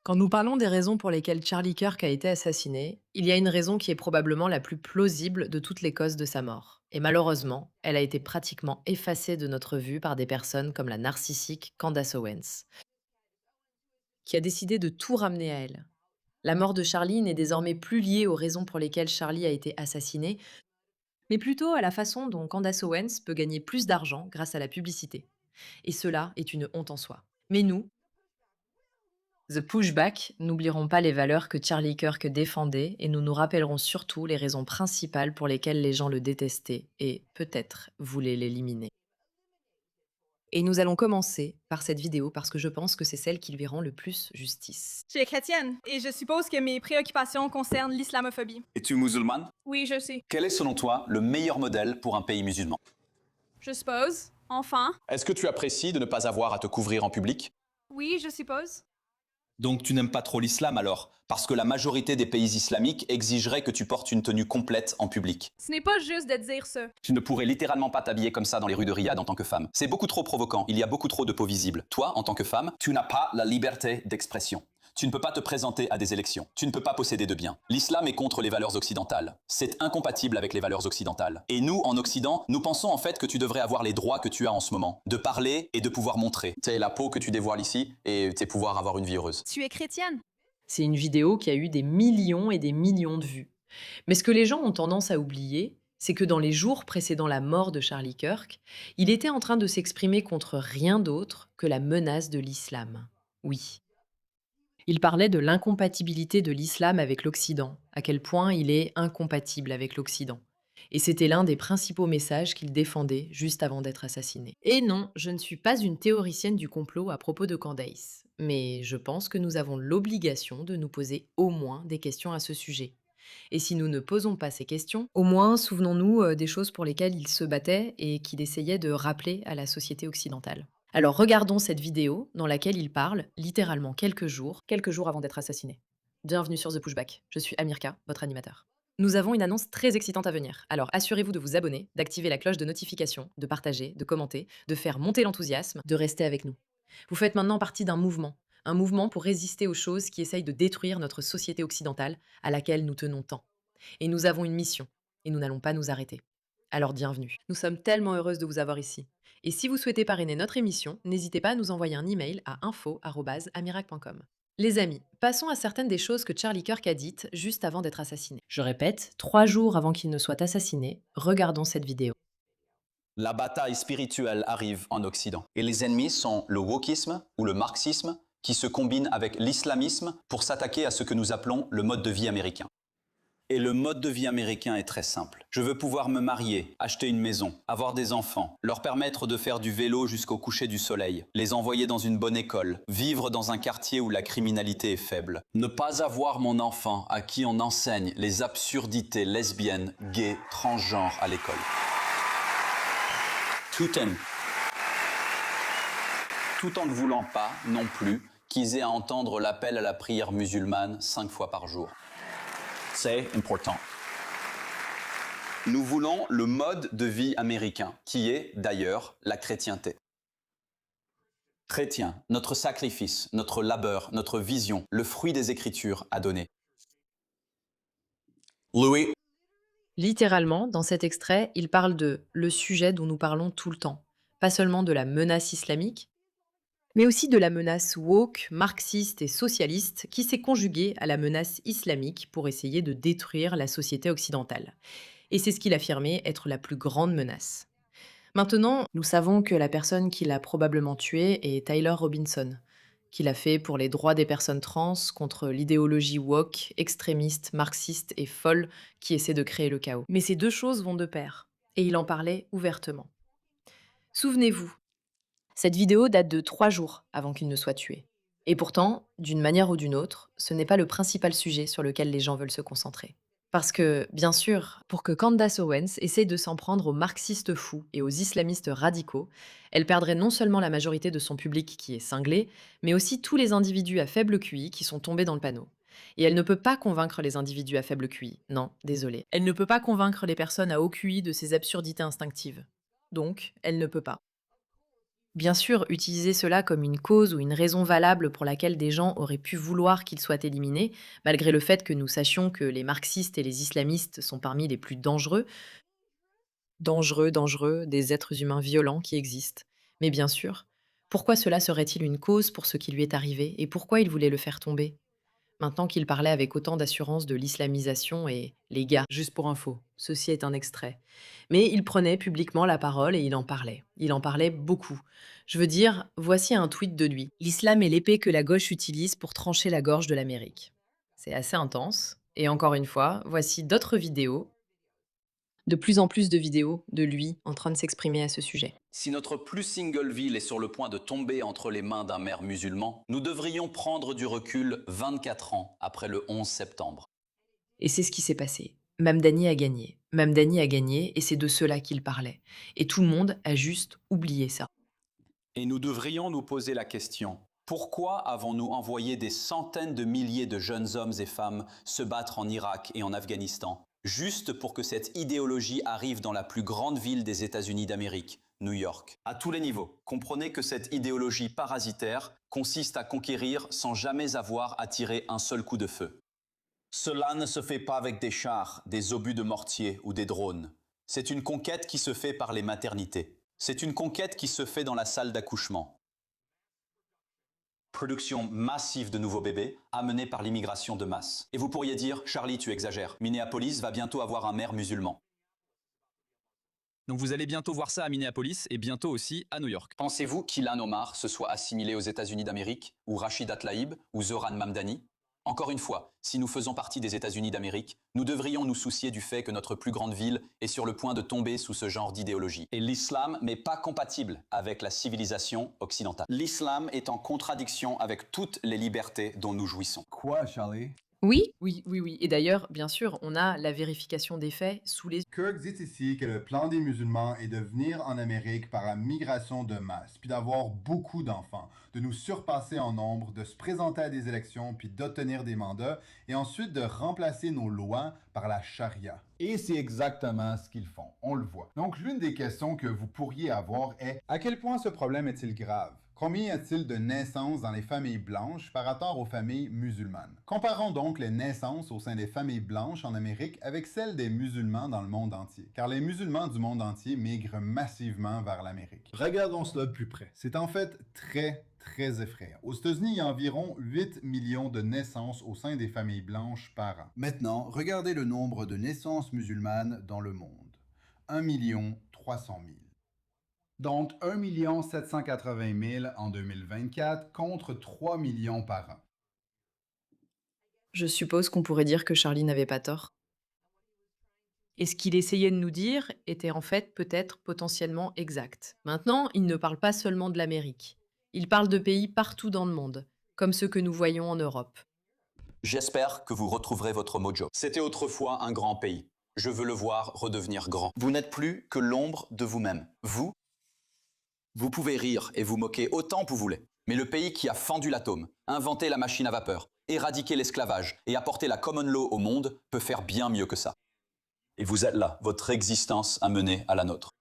Quand nous parlons des raisons pour lesquelles Charlie Kirk a été assassiné, il y a une raison qui est probablement la plus plausible de toutes les causes de sa mort. Et malheureusement, elle a été pratiquement effacée de notre vue par des personnes comme la narcissique Candace Owens, qui a décidé de tout ramener à elle. La mort de Charlie n'est désormais plus liée aux raisons pour lesquelles Charlie a été assassiné, mais plutôt à la façon dont Candace Owens peut gagner plus d'argent grâce à la publicité. Et cela est une honte en soi. Mais nous, The Pushback, n'oublierons pas les valeurs que Charlie Kirk défendait et nous nous rappellerons surtout les raisons principales pour lesquelles les gens le détestaient et, peut-être, voulaient l'éliminer. Et nous allons commencer par cette vidéo parce que je pense que c'est celle qui lui rend le plus justice. Je suis chrétienne et je suppose que mes préoccupations concernent l'islamophobie. Es-tu musulmane? Oui, je sais. Quel est selon toi le meilleur modèle pour un pays musulman? Je suppose. Enfant. Est-ce que tu apprécies de ne pas avoir à te couvrir en public? Oui, je suppose. Donc tu n'aimes pas trop l'islam alors? Parce que la majorité des pays islamiques exigeraient que tu portes une tenue complète en public. Ce n'est pas juste de dire ça. Tu ne pourrais littéralement pas t'habiller comme ça dans les rues de Riyad en tant que femme. C'est beaucoup trop provoquant, il y a beaucoup trop de peau visible. Toi, en tant que femme, tu n'as pas la liberté d'expression. Tu ne peux pas te présenter à des élections. Tu ne peux pas posséder de biens. L'islam est contre les valeurs occidentales. C'est incompatible avec les valeurs occidentales. Et nous, en Occident, nous pensons en fait que tu devrais avoir les droits que tu as en ce moment. De parler et de pouvoir montrer. C'est la peau que tu dévoiles ici et tes pouvoir avoir une vie heureuse. Tu es chrétienne? C'est une vidéo qui a eu des millions et des millions de vues. Mais ce que les gens ont tendance à oublier, c'est que dans les jours précédant la mort de Charlie Kirk, il était en train de s'exprimer contre rien d'autre que la menace de l'islam. Oui. Il parlait de l'incompatibilité de l'islam avec l'Occident, à quel point il est incompatible avec l'Occident. Et c'était l'un des principaux messages qu'il défendait juste avant d'être assassiné. Et non, je ne suis pas une théoricienne du complot à propos de Candace, mais je pense que nous avons l'obligation de nous poser au moins des questions à ce sujet. Et si nous ne posons pas ces questions, au moins souvenons-nous des choses pour lesquelles il se battait et qu'il essayait de rappeler à la société occidentale. Alors regardons cette vidéo dans laquelle il parle, littéralement quelques jours avant d'être assassiné. Bienvenue sur The Pushback, je suis Amirka, votre animateur. Nous avons une annonce très excitante à venir, alors assurez-vous de vous abonner, d'activer la cloche de notification, de partager, de commenter, de faire monter l'enthousiasme, de rester avec nous. Vous faites maintenant partie d'un mouvement, un mouvement pour résister aux choses qui essayent de détruire notre société occidentale à laquelle nous tenons tant. Et nous avons une mission, et nous n'allons pas nous arrêter. Alors bienvenue. Nous sommes tellement heureuses de vous avoir ici. Et si vous souhaitez parrainer notre émission, n'hésitez pas à nous envoyer un email à info@amirac.com. Les amis, passons à certaines des choses que Charlie Kirk a dites juste avant d'être assassiné. Je répète, 3 jours avant qu'il ne soit assassiné, regardons cette vidéo. La bataille spirituelle arrive en Occident. Et les ennemis sont le wokisme ou le marxisme qui se combinent avec l'islamisme pour s'attaquer à ce que nous appelons le mode de vie américain. Et le mode de vie américain est très simple. Je veux pouvoir me marier, acheter une maison, avoir des enfants, leur permettre de faire du vélo jusqu'au coucher du soleil, les envoyer dans une bonne école, vivre dans un quartier où la criminalité est faible. Ne pas avoir mon enfant à qui on enseigne les absurdités lesbiennes, gays, transgenres à l'école. Tout en ne voulant pas, non plus, qu'ils aient à entendre l'appel à la prière musulmane 5 fois par jour. C'est important. Nous voulons le mode de vie américain, qui est d'ailleurs la chrétienté. Chrétien, notre sacrifice, notre labeur, notre vision, le fruit des Écritures à donner. Louis. Littéralement, dans cet extrait, il parle de le sujet dont nous parlons tout le temps. Pas seulement de la menace islamique, mais aussi de la menace woke, marxiste et socialiste qui s'est conjuguée à la menace islamique pour essayer de détruire la société occidentale. Et c'est ce qu'il affirmait être la plus grande menace. Maintenant, nous savons que la personne qui l'a probablement tué est Tyler Robinson, qu'il a fait pour les droits des personnes trans contre l'idéologie woke, extrémiste, marxiste et folle qui essaie de créer le chaos. Mais ces deux choses vont de pair, et il en parlait ouvertement. Souvenez-vous, cette vidéo date de 3 jours avant qu'il ne soit tué. Et pourtant, d'une manière ou d'une autre, ce n'est pas le principal sujet sur lequel les gens veulent se concentrer. Parce que, bien sûr, pour que Candace Owens essaye de s'en prendre aux marxistes fous et aux islamistes radicaux, elle perdrait non seulement la majorité de son public qui est cinglé, mais aussi tous les individus à faible QI qui sont tombés dans le panneau. Et elle ne peut pas convaincre les individus à faible QI. Non, désolé. Elle ne peut pas convaincre les personnes à haut QI de ses absurdités instinctives. Donc, elle ne peut pas. Bien sûr, utiliser cela comme une cause ou une raison valable pour laquelle des gens auraient pu vouloir qu'ils soient éliminés, malgré le fait que nous sachions que les marxistes et les islamistes sont parmi les plus dangereux, des êtres humains violents qui existent. Mais bien sûr, pourquoi cela serait-il une cause pour ce qui lui est arrivé et pourquoi il voulait le faire tomber? Maintenant qu'il parlait avec autant d'assurance de l'islamisation et les gars, juste pour info, ceci est un extrait. Mais il prenait publiquement la parole et il en parlait. Il en parlait beaucoup. Je veux dire, voici un tweet de lui. L'islam est l'épée que la gauche utilise pour trancher la gorge de l'Amérique. C'est assez intense. Et encore une fois, voici d'autres vidéos, de plus en plus de vidéos de lui en train de s'exprimer à ce sujet. Si notre plus single ville est sur le point de tomber entre les mains d'un maire musulman, nous devrions prendre du recul 24 ans après le 11 septembre. Et c'est ce qui s'est passé. Mamdani a gagné. Mamdani a gagné et c'est de cela qu'il parlait. Et tout le monde a juste oublié ça. Et nous devrions nous poser la question, pourquoi avons-nous envoyé des centaines de milliers de jeunes hommes et femmes se battre en Irak et en Afghanistan, juste pour que cette idéologie arrive dans la plus grande ville des États-Unis d'Amérique, New York? À tous les niveaux, comprenez que cette idéologie parasitaire consiste à conquérir sans jamais avoir à tirer un seul coup de feu. Cela ne se fait pas avec des chars, des obus de mortier ou des drones. C'est une conquête qui se fait par les maternités. C'est une conquête qui se fait dans la salle d'accouchement. Production massive de nouveaux bébés, amenée par l'immigration de masse. Et vous pourriez dire, Charlie, tu exagères. Minneapolis va bientôt avoir un maire musulman. Donc vous allez bientôt voir ça à Minneapolis et bientôt aussi à New York. Pensez-vous qu'Ilhan Omar se soit assimilé aux États-Unis d'Amérique, ou Rachida Tlaib, ou Zoran Mamdani? Encore une fois, si nous faisons partie des États-Unis d'Amérique, nous devrions nous soucier du fait que notre plus grande ville est sur le point de tomber sous ce genre d'idéologie. Et l'islam n'est pas compatible avec la civilisation occidentale. L'islam est en contradiction avec toutes les libertés dont nous jouissons. Quoi, Charlie? Oui. Et d'ailleurs, bien sûr, on a la vérification des faits sous les... Kirk dit ici que le plan des musulmans est de venir en Amérique par la migration de masse, puis d'avoir beaucoup d'enfants, de nous surpasser en nombre, de se présenter à des élections, puis d'obtenir des mandats, et ensuite de remplacer nos lois par la charia. Et c'est exactement ce qu'ils font, on le voit. Donc l'une des questions que vous pourriez avoir est à quel point ce problème est-il grave? Combien y a-t-il de naissances dans les familles blanches par rapport aux familles musulmanes? Comparons donc les naissances au sein des familles blanches en Amérique avec celles des musulmans dans le monde entier, car les musulmans du monde entier migrent massivement vers l'Amérique. Regardons cela de plus près. C'est en fait très effrayant. Aux États-Unis, il y a environ 8 millions de naissances au sein des familles blanches par an. Maintenant, regardez le nombre de naissances musulmanes dans le monde. 1 300 000. Donc 1 780 000 en 2024 contre 3 millions par an. Je suppose qu'on pourrait dire que Charlie n'avait pas tort. Et ce qu'il essayait de nous dire était en fait peut-être potentiellement exact. Maintenant, il ne parle pas seulement de l'Amérique. Il parle de pays partout dans le monde, comme ceux que nous voyons en Europe. J'espère que vous retrouverez votre mojo. C'était autrefois un grand pays. Je veux le voir redevenir grand. Vous n'êtes plus que l'ombre de vous-même. Vous pouvez rire et vous moquer autant que vous voulez. Mais le pays qui a fendu l'atome, inventé la machine à vapeur, éradiqué l'esclavage et apporté la common law au monde peut faire bien mieux que ça. Et vous êtes là, votre existence a mené à la nôtre.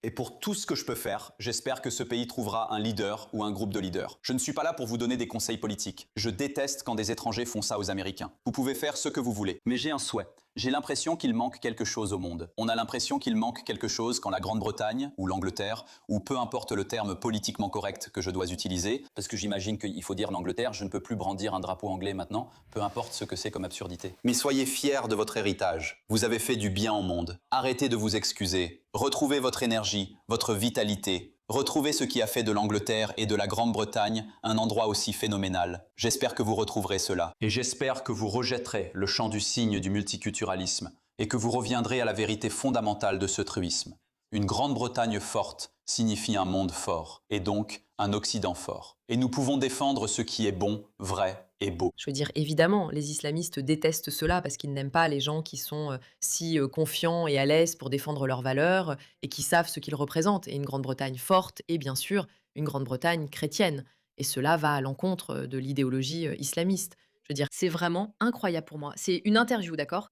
Et pour tout ce que je peux faire, j'espère que ce pays trouvera un leader ou un groupe de leaders. Je ne suis pas là pour vous donner des conseils politiques. Je déteste quand des étrangers font ça aux Américains. Vous pouvez faire ce que vous voulez. Mais j'ai un souhait. J'ai l'impression qu'il manque quelque chose au monde. On a l'impression qu'il manque quelque chose quand la Grande-Bretagne, ou l'Angleterre, ou peu importe le terme politiquement correct que je dois utiliser, parce que j'imagine qu'il faut dire l'Angleterre, je ne peux plus brandir un drapeau anglais maintenant, peu importe ce que c'est comme absurdité. Mais soyez fiers de votre héritage. Vous avez fait du bien au monde. Arrêtez de vous excuser. Retrouvez votre énergie, votre vitalité. Retrouvez ce qui a fait de l'Angleterre et de la Grande-Bretagne un endroit aussi phénoménal. J'espère que vous retrouverez cela. Et j'espère que vous rejetterez le chant du cygne du multiculturalisme et que vous reviendrez à la vérité fondamentale de ce truisme. Une Grande-Bretagne forte signifie un monde fort, et donc un Occident fort. Et nous pouvons défendre ce qui est bon, vrai et beau. Je veux dire, évidemment, les islamistes détestent cela parce qu'ils n'aiment pas les gens qui sont si confiants et à l'aise pour défendre leurs valeurs et qui savent ce qu'ils représentent. Et une Grande-Bretagne forte et bien sûr une Grande-Bretagne chrétienne. Et cela va à l'encontre de l'idéologie islamiste. Je veux dire, c'est vraiment incroyable pour moi. C'est une interview, d'accord?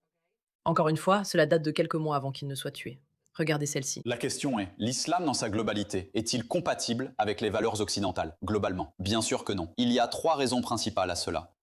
Encore une fois, cela date de quelques mois avant qu'il ne soit tué. Regardez celle-ci. La question est, l'islam dans sa globalité est-il compatible avec les valeurs occidentales, globalement? Bien sûr que non. Il y a 3 raisons principales à cela.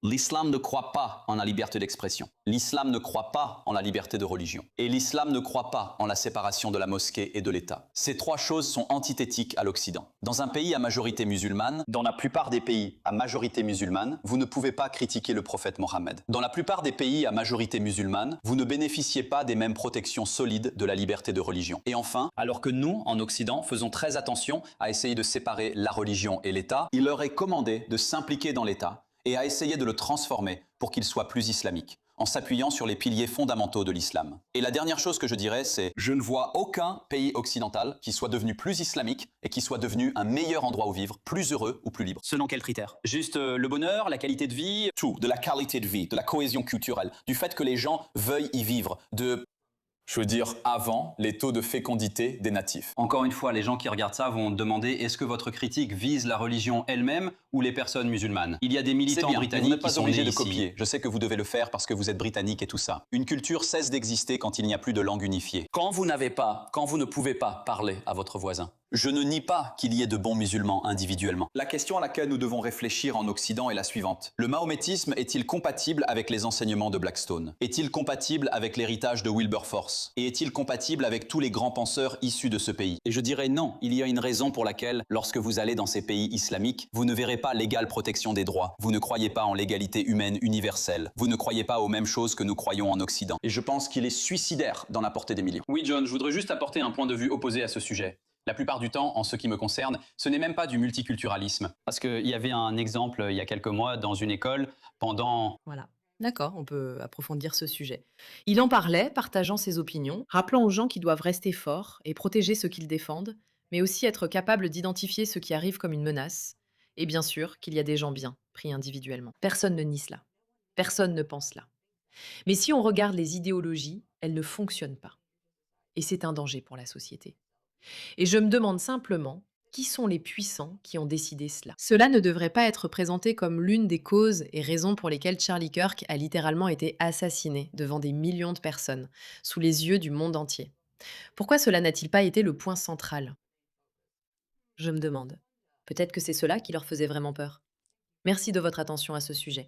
L'islam ne croit pas en la liberté d'expression. L'islam ne croit pas en la liberté de religion. Et l'islam ne croit pas en la séparation de la mosquée et de l'État. Ces 3 choses sont antithétiques à l'Occident. Dans un pays à majorité musulmane, dans la plupart des pays à majorité musulmane, vous ne pouvez pas critiquer le prophète Mohammed. Dans la plupart des pays à majorité musulmane, vous ne bénéficiez pas des mêmes protections solides de la liberté de religion. Et enfin, alors que nous, en Occident, faisons très attention à essayer de séparer la religion et l'État, il leur est commandé de s'impliquer dans l'État et à essayer de le transformer pour qu'il soit plus islamique, en s'appuyant sur les piliers fondamentaux de l'islam. Et la dernière chose que je dirais, c'est je ne vois aucun pays occidental qui soit devenu plus islamique et qui soit devenu un meilleur endroit où vivre, plus heureux ou plus libre. Selon quels critères? Juste le bonheur, la qualité de vie, tout, de la qualité de vie, de la cohésion culturelle, du fait que les gens veuillent y vivre, je veux dire, avant les taux de fécondité des natifs. Encore une fois, les gens qui regardent ça vont demander est-ce que votre critique vise la religion elle-même ou les personnes musulmanes? Il y a des militants britanniques vous n'êtes qui pas sont obligé nés de copier. Je sais que vous devez le faire parce que vous êtes britannique et tout ça. Une culture cesse d'exister quand il n'y a plus de langue unifiée. Quand vous ne pouvez pas parler à votre voisin. Je ne nie pas qu'il y ait de bons musulmans individuellement. La question à laquelle nous devons réfléchir en Occident est la suivante. Le mahométisme est-il compatible avec les enseignements de Blackstone? Est-il compatible avec l'héritage de Wilberforce? Et est-il compatible avec tous les grands penseurs issus de ce pays? Et je dirais non, il y a une raison pour laquelle, lorsque vous allez dans ces pays islamiques, vous ne verrez pas l'égale protection des droits. Vous ne croyez pas en l'égalité humaine universelle. Vous ne croyez pas aux mêmes choses que nous croyons en Occident. Et je pense qu'il est suicidaire d'en apporter des millions. Oui, John, je voudrais juste apporter un point de vue opposé à ce sujet. La plupart du temps, en ce qui me concerne, ce n'est même pas du multiculturalisme. Parce qu'il y avait un exemple il y a quelques mois dans une école pendant... Voilà. D'accord, on peut approfondir ce sujet. Il en parlait, partageant ses opinions, rappelant aux gens qu'ils doivent rester forts et protéger ceux qu'ils défendent, mais aussi être capables d'identifier ce qui arrive comme une menace. Et bien sûr qu'il y a des gens bien, pris individuellement. Personne ne nie cela. Personne ne pense cela. Mais si on regarde les idéologies, elles ne fonctionnent pas. Et c'est un danger pour la société. Et je me demande simplement, qui sont les puissants qui ont décidé cela? Cela ne devrait pas être présenté comme l'une des causes et raisons pour lesquelles Charlie Kirk a littéralement été assassiné devant des millions de personnes, sous les yeux du monde entier. Pourquoi cela n'a-t-il pas été le point central? Je me demande. Peut-être que c'est cela qui leur faisait vraiment peur. Merci de votre attention à ce sujet.